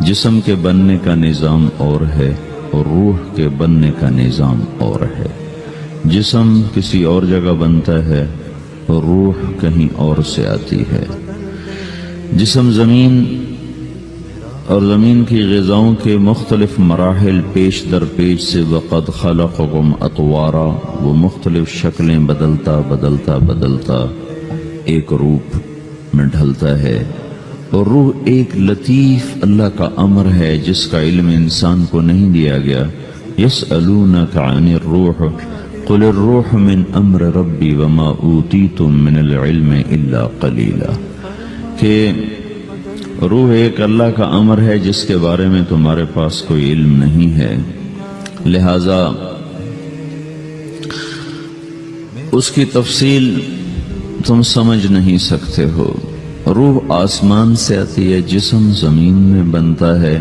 جسم کے بننے کا نظام اور ہے اور روح کے بننے کا نظام اور ہے۔ جسم کسی اور جگہ بنتا ہے اور روح کہیں اور سے آتی ہے۔ جسم زمین اور زمین کی غذاؤں کے مختلف مراحل پیش در پیش سے وقد خلقکم اطوارا، وہ مختلف شکلیں بدلتا بدلتا بدلتا ایک روپ میں ڈھلتا ہے، اور روح ایک لطیف اللہ کا امر ہے جس کا علم انسان کو نہیں دیا گیا۔ یسألونک عن الروح قل الروح من امر ربی وما اوتیتم من العلم الا قلیلا، کہ روح ایک اللہ کا امر ہے جس کے بارے میں تمہارے پاس کوئی علم نہیں ہے، لہذا اس کی تفصیل تم سمجھ نہیں سکتے ہو۔ روح آسمان سے آتی ہے، جسم زمین میں بنتا ہے،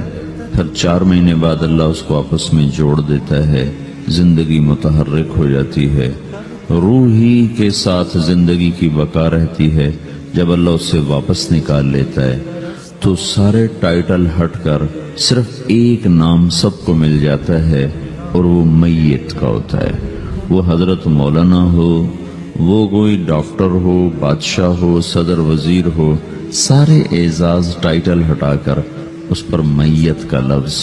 پھر 4 مہینے بعد اللہ اس کو آپس میں جوڑ دیتا ہے، زندگی متحرک ہو جاتی ہے۔ روح ہی کے ساتھ زندگی کی بقا رہتی ہے۔ جب اللہ اسے واپس نکال لیتا ہے تو سارے ٹائٹل ہٹ کر صرف ایک نام سب کو مل جاتا ہے، اور وہ میت کا ہوتا ہے۔ وہ حضرت مولانا ہو، وہ کوئی ڈاکٹر ہو، بادشاہ ہو، صدر وزیر ہو، سارے اعزاز ٹائٹل ہٹا کر اس پر میت کا لفظ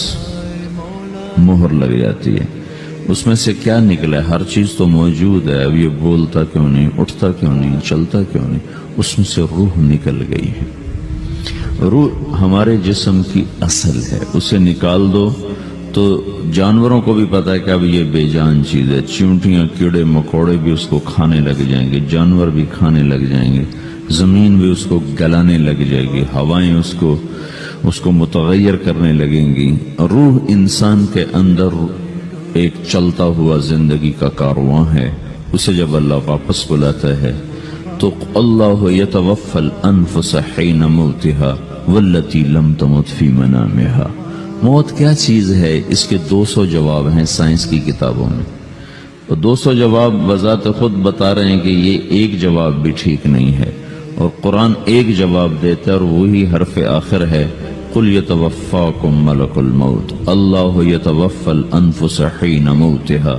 مہر لگ جاتی ہے۔ اس میں سے کیا نکلا ہے؟ ہر چیز تو موجود ہے، اب یہ بولتا کیوں نہیں، اٹھتا کیوں نہیں، چلتا کیوں نہیں؟ اس میں سے روح نکل گئی ہے۔ روح ہمارے جسم کی اصل ہے، اسے نکال دو تو جانوروں کو بھی پتا ہے کہ اب یہ بے جان چیز ہے، چیونٹیاں کیڑے مکوڑے بھی اس کو کھانے لگ جائیں گے، جانور بھی کھانے لگ جائیں گے، زمین بھی اس کو گلانے لگ جائے گی، ہوائیں اس کو متغیر کرنے لگیں گی۔ روح انسان کے اندر ایک چلتا ہوا زندگی کا کارواں ہے، اسے جب اللہ واپس بلاتا ہے تو اللہ یتوفی الانفس حین موتها والتی لم تمت فی منامها۔ موت کیا چیز ہے؟ اس کے 200 جواب ہیں سائنس کی کتابوں میں، اور 200 جواب بذات خود بتا رہے ہیں کہ یہ ایک جواب بھی ٹھیک نہیں ہے، اور قرآن ایک جواب دیتا ہے اور وہی حرف آخر ہے، قل یتوفاکم ملک الموت اللہ یتوفی الانفس حین موتها۔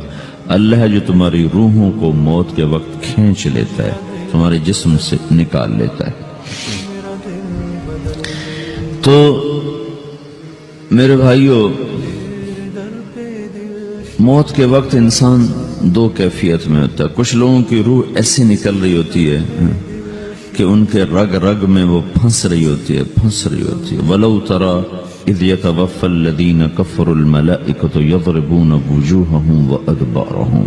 اللہ جو تمہاری روحوں کو موت کے وقت کھینچ لیتا ہے، تمہارے جسم سے نکال لیتا ہے۔ تو میرے بھائیو، موت کے وقت انسان 2 کیفیت میں ہوتا ہے۔ کچھ لوگوں کی روح ایسی نکل رہی ہوتی ہے کہ ان کے رگ رگ میں وہ پھنس رہی ہوتی ہے۔ وَلَوْ تَرَى اِذْ يَتَوَفَّى الَّذِينَ كَفَرُوا الْمَلَائِكَةُ يَضْرِبُونَ وُجُوهَهُمْ وَأَدْبَارَهُمْ،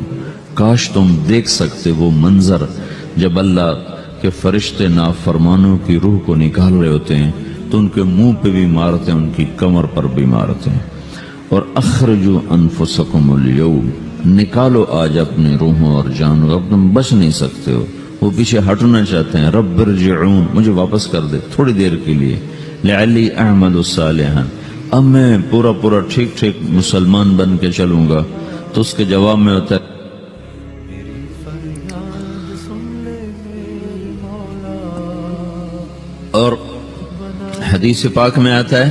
کاش تم دیکھ سکتے وہ منظر جب اللہ کے فرشتے نافرمانوں کی روح کو نکال رہے ہوتے ہیں تو ان کے منہ پہ بھی مارتے ہیں، ان کی کمر پر بھی مارتے ہیں۔ اور اخرجوا انفسکم اليوم، نکالو آج اپنی روحوں اور جانوں، اب تم بچ نہیں سکتے ہو۔ وہ پیچھے ہٹنا چاہتے ہیں، رب ارجعون، مجھے واپس کر دے تھوڑی دیر کے لیے، لعلی اعمل صالحا، اب میں پورا ٹھیک مسلمان بن کے چلوں گا۔ تو اس کے جواب میں ہوتا ہے اور حدیث پاک میں آتا ہے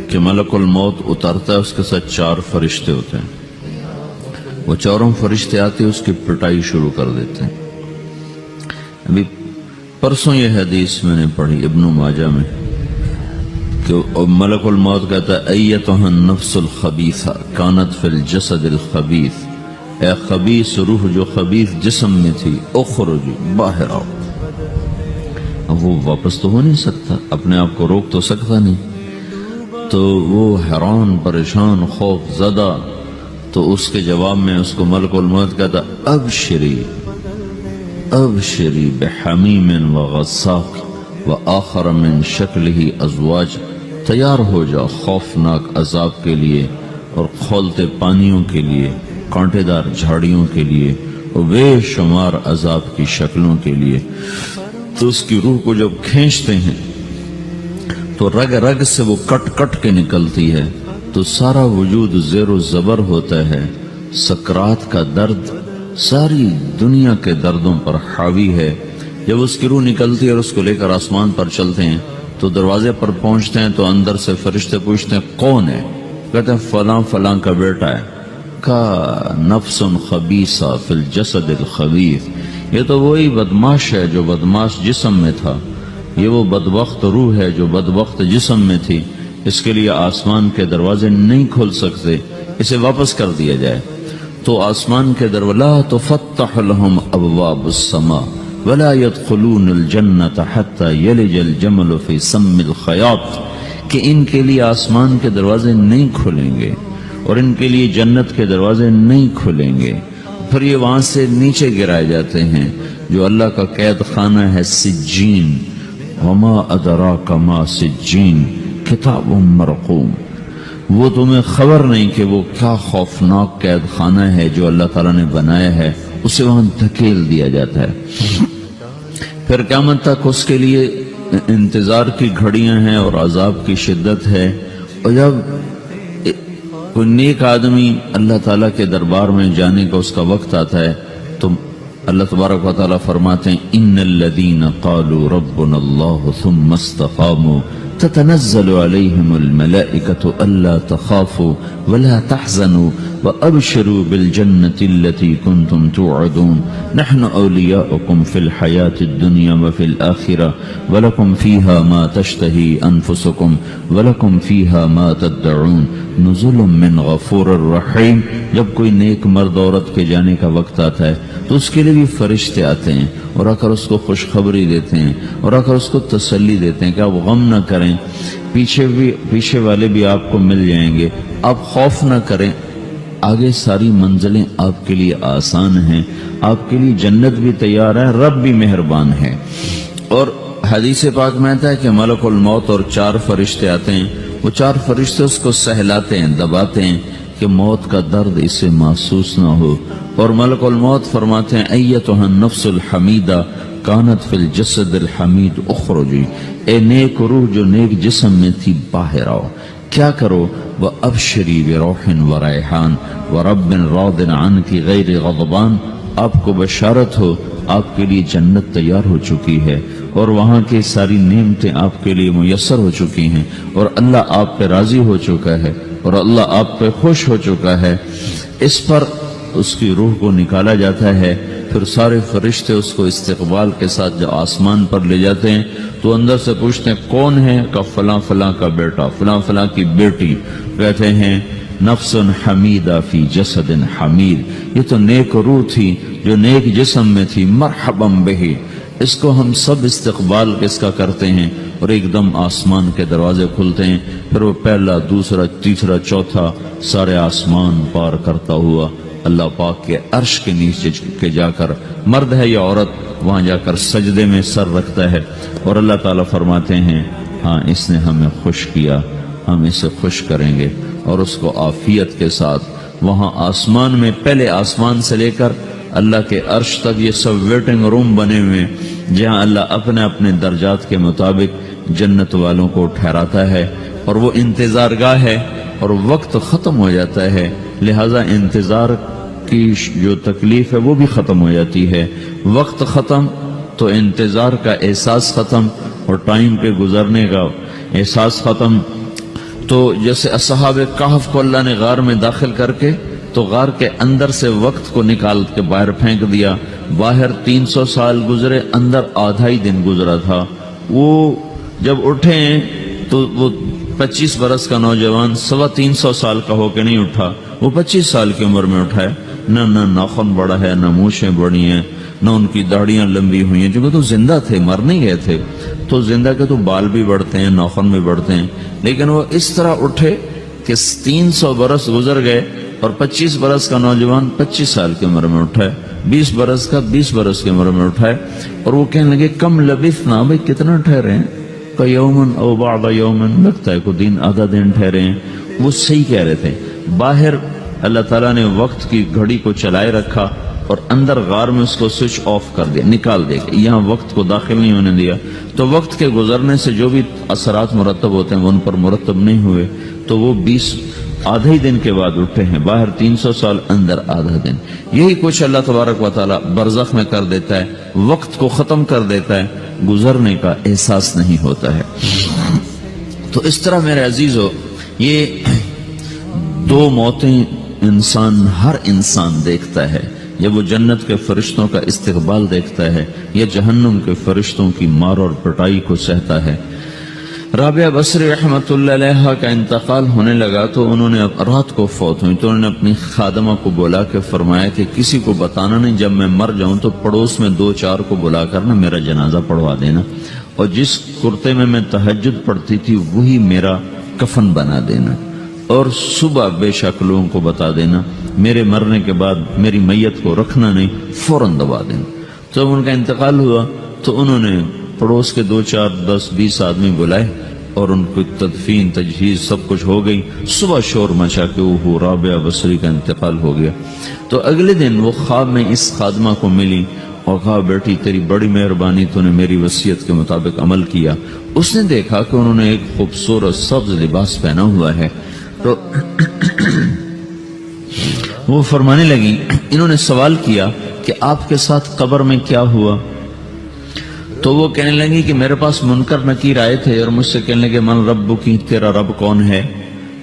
کہ ملک الموت اترتا ہے، اس کے ساتھ 4 فرشتے ہوتے ہیں، وہ 4 فرشتے آتے اس کی پٹائی شروع کر دیتے ہیں۔ ابھی پرسوں یہ حدیث میں نے پڑھی ابن ماجہ میں کہ ملک الموت کہتا ہے ایتھا النفس الخبیثہ کانت فی الجسد الخبیث، اے خبیث روح جو خبیث جسم میں تھی، اخرج باہر آؤ۔ اب وہ واپس تو ہو نہیں سکتا، اپنے آپ کو روک تو سکتا نہیں، تو وہ حیران پریشان خوف زدہ، تو اس کے جواب میں اس کو ملک الموت کہتا ابشری بحمیم وغساق وآخر من شکلہ ازواج، تیار ہو جا خوفناک عذاب کے لیے اور کھولتے پانیوں کے لیے، کانٹے دار جھاڑیوں کے لیے اور بے شمار عذاب کی شکلوں کے لیے۔ تو اس کی روح کو جب کھینچتے ہیں تو رگ رگ سے وہ کٹ کے نکلتی ہے، تو سارا وجود زیر و زبر ہوتا ہے، سکرات کا درد ساری دنیا کے دردوں پر حاوی ہے۔ جب اس کی روح نکلتی ہے اور اس کو لے کر آسمان پر چلتے ہیں تو دروازے پر پہنچتے ہیں تو اندر سے فرشتے پوچھتے ہیں کون ہے؟ کہتے ہیں فلاں فلاں کا بیٹا ہے۔ کہا نفس خبیثہ فی الجسد الخبیث، یہ تو وہی بدماش ہے جو بدماش جسم میں تھا، یہ وہ بدبخت روح ہے جو بدبخت جسم میں تھی، اس کے لیے آسمان کے دروازے نہیں کھل سکتے، اسے واپس کر دیا جائے۔ تو آسمان کے دروازے لا تفتح لهم ابواب السماء ولا يدخلون الجنة حتى يلج الجمل في سم الخياط، کہ ان کے لیے آسمان کے دروازے نہیں کھلیں گے اور ان کے لیے جنت کے دروازے نہیں کھلیں گے، پھر یہ وہاں سے نیچے گرائے جاتے ہیں جو اللہ کا قید خانہ ہے سجین۔ وما ادراک ما سجین کتاب مرقوم، وہ تمہیں خبر نہیں کہ وہ کیا خوفناک قید خانہ ہے جو اللہ تعالیٰ نے بنایا ہے، اسے وہاں دھکیل دیا جاتا ہے۔ پھر قیامت تک اس کے لیے انتظار کی گھڑیاں ہیں اور عذاب کی شدت ہے۔ اور جب کوئی نیک آدمی اللہ تعالیٰ کے دربار میں جانے کا اس کا وقت آتا ہے تو اللہ تبارک و تعالیٰ فرماتے ہیں ان الذین قالوا ربنا اللہ ثم استقاموا تتنزل علیہم الملائکۃ الا تخافوا ولا تحزنوا وابشروا بالجنة التي كنتم توعدون نحن اولیاؤکم فی الحیاة الدنیا وفی الآخرة ولکم فیہا ما تشتہی انفسکم ولکم فیہا ما تدعون نزل من غفور الرحیم۔ جب کوئی نیک مرد عورت کے جانے کا وقت آتا ہے تو اس کے لیے بھی فرشتے آتے ہیں اور آ کر اس کو خوشخبری دیتے ہیں اور آ کر اس کو تسلی دیتے ہیں کہ آپ غم نہ کریں، پیچھے والے بھی آپ کو مل جائیں گے، آپ خوف نہ کریں، آگے ساری منزلیں آپ کے لیے آسان ہیں، آپ کے لیے جنت بھی تیار ہے، رب بھی مہربان ہے۔ اور حدیث پاک میں آتا ہے کہ ملک الموت اور 4 فرشتے آتے ہیں، وہ 4 فرشتے اس کو سہلاتے ہیں، دباتے ہیں کہ موت کا درد اسے محسوس نہ ہو، اور ملک الموت فرماتے ہیں ایتھا النفس الحمیدہ کانت فی الجسد الحمید اخرجی، اے نیک روح جو نیک جسم میں تھی باہر آؤ، کیا کرو؟ وَأَبْشِرِي بِرَوْحٍ وَرَيْحَانٍ وَرَبٍّ رَاضٍ عَنْكِ غَيْرِ غَضْبَانٍ، آپ کو بشارت ہو آپ کے لیے جنت تیار ہو چکی ہے اور وہاں کی ساری نعمتیں آپ کے لیے میسر ہو چکی ہیں اور اللہ آپ پہ راضی ہو چکا ہے اور اللہ آپ پہ خوش ہو چکا ہے۔ اس پر اس کی روح کو نکالا جاتا ہے، پھر سارے فرشتے اس کو استقبال کے ساتھ جو آسمان پر لے جاتے ہیں تو اندر سے پوچھتے ہیں کون ہے؟ کہ فلاں فلاں کا بیٹا، فلاں فلاں کی بیٹی۔ کہتے ہیں نفس حمیدہ فی جسد حمید، یہ تو نیک روح تھی جو نیک جسم میں تھی، مرحبا بہی، اس کو ہم سب استقبال اس کا کرتے ہیں اور ایک دم آسمان کے دروازے کھلتے ہیں، پھر وہ پہلا دوسرا تیسرا چوتھا سارے آسمان پار کرتا ہوا اللہ پاک کے عرش کے نیچے کے جا کر، مرد ہے یا عورت، وہاں جا کر سجدے میں سر رکھتا ہے اور اللہ تعالیٰ فرماتے ہیں ہاں اس نے ہمیں خوش کیا، ہم اسے خوش کریں گے، اور اس کو عافیت کے ساتھ وہاں آسمان میں، پہلے آسمان سے لے کر اللہ کے عرش تک یہ سب ویٹنگ روم بنے ہوئے جہاں اللہ اپنے اپنے درجات کے مطابق جنت والوں کو ٹھہراتا ہے، اور وہ انتظار گاہ ہے اور وقت ختم ہو جاتا ہے، لہذا انتظار کی جو تکلیف ہے وہ بھی ختم ہو جاتی ہے۔ وقت ختم تو انتظار کا احساس ختم اور ٹائم پہ گزرنے کا احساس ختم۔ تو جیسے اصحاب کہف کو اللہ نے غار میں داخل کر کے تو غار کے اندر سے وقت کو نکال کے باہر پھینک دیا، باہر 300 سال گزرے، اندر آدھا ہی دن گزرا تھا۔ وہ جب اٹھے تو وہ 25 برس کا نوجوان 325 سال کا ہو کے نہیں اٹھا، وہ 25 سال کی عمر میں اٹھا ہے، نہ ناخن بڑا ہے، نہ مونچھیں بڑی ہیں، نہ ان کی داڑیاں لمبی ہوئی ہیں، کیونکہ تو زندہ تھے، مر نہیں گئے تھے، تو زندہ کے تو بال بھی بڑھتے ہیں، ناخن بھی بڑھتے ہیں، لیکن وہ اس طرح اٹھے کہ 300 برس گزر گئے اور 25 برس کا نوجوان 25 سال کی عمر میں اٹھا ہے، 20 برس کا 20 برس کی عمر میں اٹھا ہے، اور وہ کہنے لگے کم لبثنا، بھائی کتنا ٹھہرے ہیں؟ کہ یومن او بعض یومن، لگتا ہے کوئی دن آدھا دن ٹھہرے ہیں۔ وہ صحیح کہہ رہے تھے، باہر اللہ تعالیٰ نے وقت کی گھڑی کو چلائے رکھا اور اندر غار میں اس کو سوئچ آف کر دیا، نکال دیا، یہاں وقت کو داخل نہیں ہونے دیا، تو وقت کے گزرنے سے جو بھی اثرات مرتب ہوتے ہیں وہ ان پر مرتب نہیں ہوئے، تو وہ 20 آدھے دن کے بعد اٹھے ہیں، باہر 300 سال، اندر آدھا دن۔ یہی کچھ اللہ تبارک و تعالیٰ برزخ میں کر دیتا ہے، وقت کو ختم کر دیتا ہے، گزرنے کا احساس نہیں ہوتا ہے۔ تو اس طرح میرے عزیزو یہ دو موتیں ہر انسان دیکھتا ہے، جب وہ جنت کے فرشتوں کا استقبال دیکھتا ہے یا جہنم کے فرشتوں کی مار اور پٹائی کو سہتا ہے۔ رابعہ بصری رحمت اللہ علیہ کا انتقال ہونے لگا تو انہوں نے رات کو فوت ہوئی تو انہوں نے اپنی خادمہ کو بلا کے فرمایا کہ کسی کو بتانا نہیں، جب میں مر جاؤں تو پڑوس میں 2-4 کو بلا کر نا میرا جنازہ پڑھوا دینا، اور جس کرتے میں تہجد پڑھتی تھی وہی میرا کفن بنا دینا، اور صبح بے شک لوگوں کو بتا دینا، میرے مرنے کے بعد میری میت کو رکھنا نہیں، فوراً دبا دینا۔ جب ان کا انتقال ہوا تو انہوں نے پڑوس کے 2-4-10-20 آدمی بلائے اور ان کو تدفین تجہیز سب کچھ ہو گئی۔ صبح شور مچا کہ وہ رابعہ بصری کا انتقال ہو گیا۔ تو اگلے دن وہ خواب میں اس خادمہ کو ملی اور کہا بیٹی تیری بڑی مہربانی، تو نے میری وصیت کے مطابق عمل کیا۔ اس نے دیکھا کہ انہوں نے ایک خوبصورت سبز لباس پہنا ہوا ہے، تو وہ فرمانے لگی، انہوں نے سوال کیا کہ آپ کے ساتھ قبر میں کیا ہوا؟ تو وہ کہنے لگی کہ میرے پاس منکر نکیر آئے تھے اور مجھ سے کہنے لگے من رب کی، تیرا رب کون ہے؟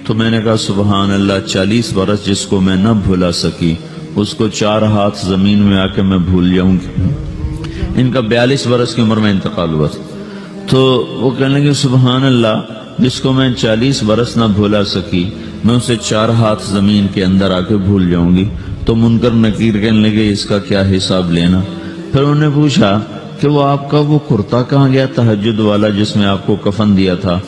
تو میں نے کہا سبحان اللہ، 40 برس جس کو میں نہ بھولا سکی اس کو 4 ہاتھ زمین میں آ کے میں بھول جاؤں گی۔ ان کا 42 برس کی عمر میں انتقال ہوا تھا۔ تو وہ کہنے لگے سبحان اللہ، جس کو میں 40 برس نہ بھولا سکی میں اسے 4 ہاتھ زمین کے اندر آ کے بھول جاؤں گی۔ تو منکر نکیر کہنے لگے اس کا کیا حساب لینا؟ پھر انہوں نے پوچھا کہ وہ آپ کا وہ کرتا کہاں گیا تہجد والا جس میں آپ کو کفن دیا تھا؟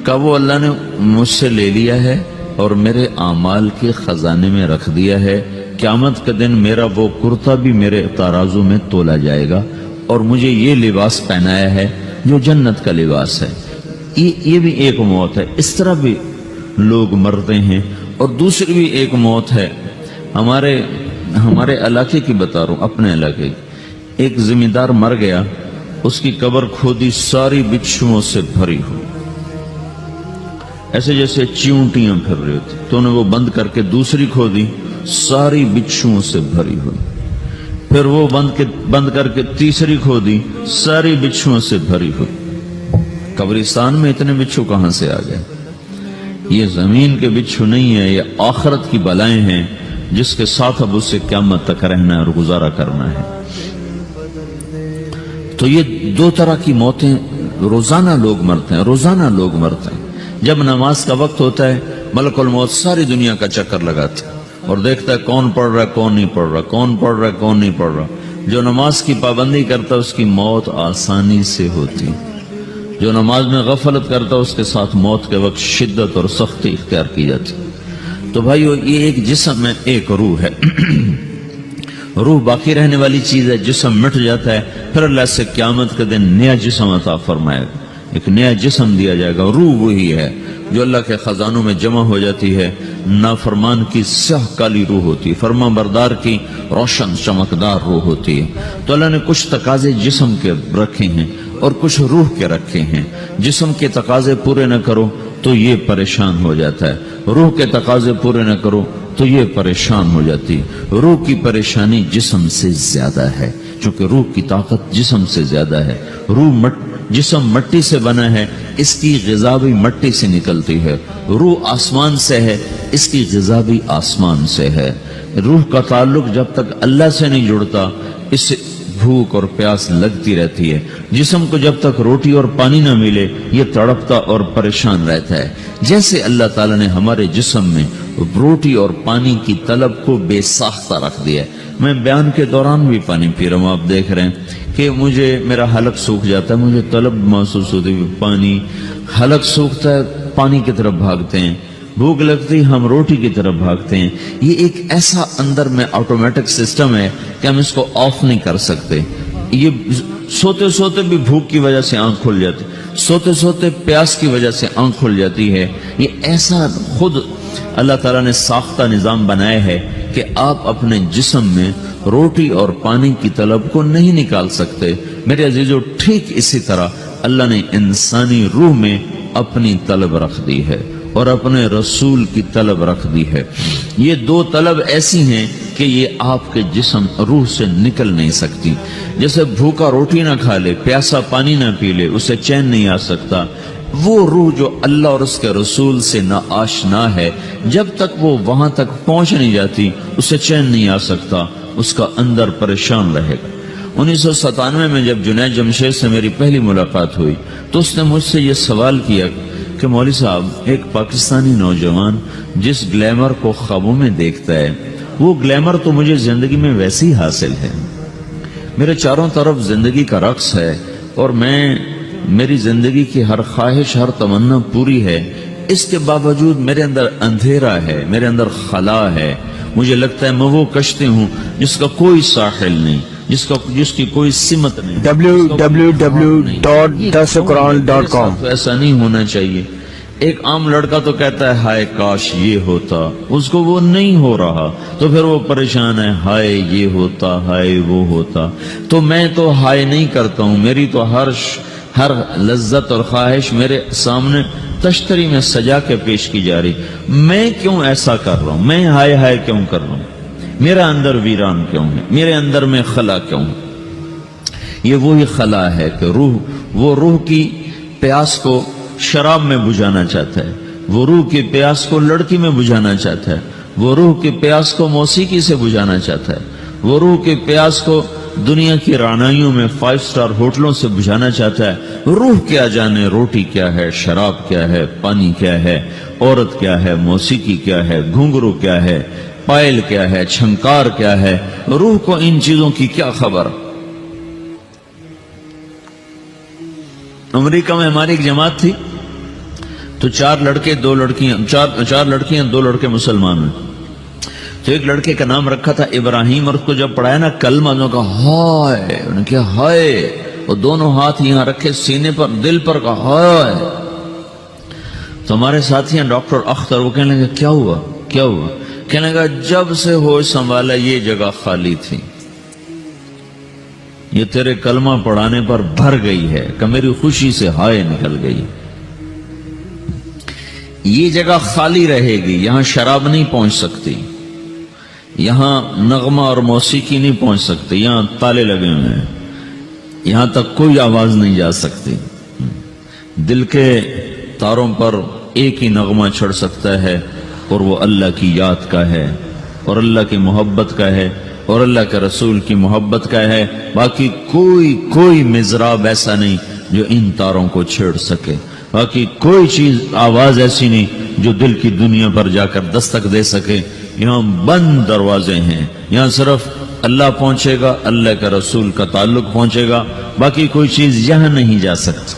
کہا وہ اللہ نے مجھ سے لے لیا ہے اور میرے اعمال کے خزانے میں رکھ دیا ہے، قیامت کے دن میرا وہ کرتا بھی میرے ترازو میں تولا جائے گا اور مجھے یہ لباس پہنایا ہے جو جنت کا لباس ہے۔ یہ بھی ایک موت ہے۔ اس طرح بھی لوگ مرتے ہیں۔ اور دوسری بھی ایک موت ہے، ہمارے علاقے کی بتا رہا ہوں، اپنے علاقے کی۔ ایک زمیندار مر گیا، اس کی قبر کھودی، ساری بچھوؤں سے بھری ہوئی، ایسے جیسے چیونٹیاں پھر رہی ہوتی، تو انہیں وہ بند کر کے دوسری کھودی، ساری بچھوؤں سے بھری ہوئی، پھر وہ بند کر کے تیسری کھودی، ساری بچھوؤں سے بھری ہوئی۔ قبرستان میں اتنے بچھو کہاں سے آ گئے؟ یہ زمین کے بچھو نہیں ہے، یہ آخرت کی بلائیں ہیں جس کے ساتھ اب اس سے قیامت تک رہنا ہے اور گزارا کرنا ہے۔ تو یہ 2 طرح کی موتیں روزانہ لوگ مرتے ہیں، روزانہ لوگ مرتے ہیں۔ جب نماز کا وقت ہوتا ہے ملک الموت ساری دنیا کا چکر لگاتا ہے اور دیکھتا ہے کون پڑھ رہا ہے کون نہیں پڑھ رہا، کون پڑھ رہا ہے کون نہیں پڑھ رہا۔ جو نماز کی پابندی کرتا ہے اس کی موت آسانی سے ہوتی، جو نماز میں غفلت کرتا ہے اس کے ساتھ موت کے وقت شدت اور سختی اختیار کی جاتی۔ تو بھائیو یہ ایک جسم ہے، ایک روح ہے۔ روح باقی رہنے والی چیز ہے، جسم مٹ جاتا ہے، پھر اللہ سے قیامت کے دن نیا جسم عطا فرمائے گا، ایک نیا جسم دیا جائے گا۔ روح وہی ہے جو اللہ کے خزانوں میں جمع ہو جاتی ہے۔ نافرمان کی سیاہ کالی روح ہوتی ہے، فرما بردار کی روشن چمکدار روح ہوتی ہے۔ تو اللہ نے کچھ تقاضے جسم کے رکھے ہیں اور کچھ روح کے رکھے ہیں۔ جسم کے تقاضے پورے نہ کرو تو یہ پریشان ہو جاتا ہے، روح کے تقاضے پورے نہ کرو تو یہ پریشان ہو جاتی ہے۔ روح کی پریشانی جسم سے زیادہ ہے، چونکہ روح کی طاقت جسم سے زیادہ ہے۔ جسم مٹی سے بنا ہے، اس کی غذا بھی مٹی سے نکلتی ہے۔ روح آسمان سے ہے، اس کی غذا بھی آسمان سے ہے۔ روح کا تعلق جب تک اللہ سے نہیں جڑتا اس سے بھوک اور پیاس لگتی رہتی ہے۔ جسم کو جب تک روٹی اور پانی نہ ملے یہ تڑپتا اور پریشان رہتا ہے۔ جیسے اللہ تعالیٰ نے ہمارے جسم میں روٹی اور پانی کی طلب کو بے ساختہ رکھ دیا ہے۔ میں بیان کے دوران بھی پانی پی رہا ہوں، آپ دیکھ رہے ہیں کہ میرا حلق سوکھ جاتا ہے، مجھے طلب محسوس ہوتی ہے پانی، حلق سوکھتا ہے پانی کی طرف بھاگتے ہیں، بھوک لگتی ہم روٹی کی طرف بھاگتے ہیں۔ یہ ایک ایسا اندر میں آٹومیٹک سسٹم ہے کہ ہم اس کو آف نہیں کر سکتے۔ یہ سوتے سوتے بھی بھوک کی وجہ سے آنکھ کھل جاتی، سوتے سوتے پیاس کی وجہ سے آنکھ کھل جاتی ہے۔ یہ ایسا خود اللہ تعالیٰ نے ساختہ نظام بنایا ہے کہ آپ اپنے جسم میں روٹی اور پانی کی طلب کو نہیں نکال سکتے۔ میرے عزیزو ٹھیک اسی طرح اللہ نے انسانی روح میں اپنی طلب رکھ دی ہے اور اپنے رسول کی طلب رکھ دی ہے۔ یہ 2 طلب ایسی ہیں کہ یہ آپ کے جسم روح سے نکل نہیں سکتی۔ جیسے بھوکا روٹی نہ کھا لے، پیاسا پانی نہ پی لے، اسے چین نہیں آ سکتا، وہ روح جو اللہ اور اس کے رسول سے نہ آشنا ہے، جب تک وہ وہاں تک پہنچ نہیں جاتی اسے چین نہیں آ سکتا، اس کا اندر پریشان رہے گا۔ 1997 میں جب جنید جمشید سے میری پہلی ملاقات ہوئی تو اس نے مجھ سے یہ سوال کیا کہ مولوی صاحب، ایک پاکستانی نوجوان جس گلیمر کو خوابوں میں دیکھتا ہے، وہ گلیمر تو مجھے زندگی میں ویسے ہی حاصل ہے، میرے چاروں طرف زندگی کا رقص ہے اور میری زندگی کی ہر خواہش، ہر تمنا پوری ہے، اس کے باوجود میرے اندر اندھیرا ہے، میرے اندر خلا ہے، مجھے لگتا ہے میں وہ کشتی ہوں جس کا کوئی ساحل نہیں، جس کی کوئی سمت نہیں۔ www.dasquran.com تو ایسا نہیں ہونا چاہیے۔ ایک عام لڑکا تو کہتا ہے ہائے کاش یہ ہوتا، اس کو وہ نہیں ہو رہا تو پھر وہ پریشان ہے، ہائے یہ ہوتا، ہائے وہ ہوتا۔ تو میں تو ہائے نہیں کرتا ہوں، میری تو ہر لذت اور خواہش میرے سامنے تشتری میں سجا کے پیش کی جا رہی، میں کیوں ایسا کر رہا ہوں؟ میں ہائے ہائے کیوں کر رہا ہوں؟ میرا اندر ویران کیوں ہے؟ میرے اندر میں خلا کیوں ہے؟ یہ وہی خلا ہے کہ وہ روح کی پیاس کو شراب میں بجھانا چاہتا ہے، وہ روح کی پیاس کو لڑکی میں بجھانا چاہتا ہے، وہ روح کی پیاس کو موسیقی سے بجھانا چاہتا ہے، وہ روح کی پیاس کو دنیا کی رعنائیوں میں 5 سٹار ہوٹلوں سے بجھانا چاہتا ہے۔ روح کیا جانے روٹی کیا ہے، شراب کیا ہے، پانی کیا ہے، عورت کیا ہے، موسیقی کیا ہے، گھنگرو کیا ہے، پائل کیا ہے، چھنکار کیا ہے، روح کو ان چیزوں کی کیا خبر؟ امریکہ میں ہماری ایک جماعت تھی تو 4 لڑکے 2 لڑکیاں، 4 لڑکیاں 2 لڑکے مسلمان ہیں۔ تو ایک لڑکے کا نام رکھا تھا ابراہیم، اور اس کو جب پڑھایا نا کلمہ، انہوں نے کہا ہائے، انہوں نے کہا ہائے، اور دونوں ہاتھ یہاں رکھے سینے پر، دل پر، کہا ہائے۔ تو ہمارے ساتھی ہیں ڈاکٹر اختر، وہ کہنے لگے کیا ہوا کیا ہوا؟ کہنے لگا جب سے ہوش سنبھالا یہ جگہ خالی تھی، یہ تیرے کلمہ پڑھانے پر بھر گئی ہے کہ میری خوشی سے ہائے نکل گئی۔ یہ جگہ خالی رہے گی، یہاں شراب نہیں پہنچ سکتی، یہاں نغمہ اور موسیقی نہیں پہنچ سکتی، یہاں تالے لگے ہوئے ہیں، یہاں تک کوئی آواز نہیں جا سکتی۔ دل کے تاروں پر ایک ہی نغمہ چڑھ سکتا ہے اور وہ اللہ کی یاد کا ہے اور اللہ کی محبت کا ہے اور اللہ کے رسول کی محبت کا ہے، باقی کوئی مضراب ایسا نہیں جو ان تاروں کو چھیڑ سکے، باقی کوئی چیز آواز ایسی نہیں جو دل کی دنیا پر جا کر دستک دے سکے۔ یہاں بند دروازے ہیں، یہاں صرف اللہ پہنچے گا، اللہ کے رسول کا تعلق پہنچے گا، باقی کوئی چیز یہاں نہیں جا سکتی۔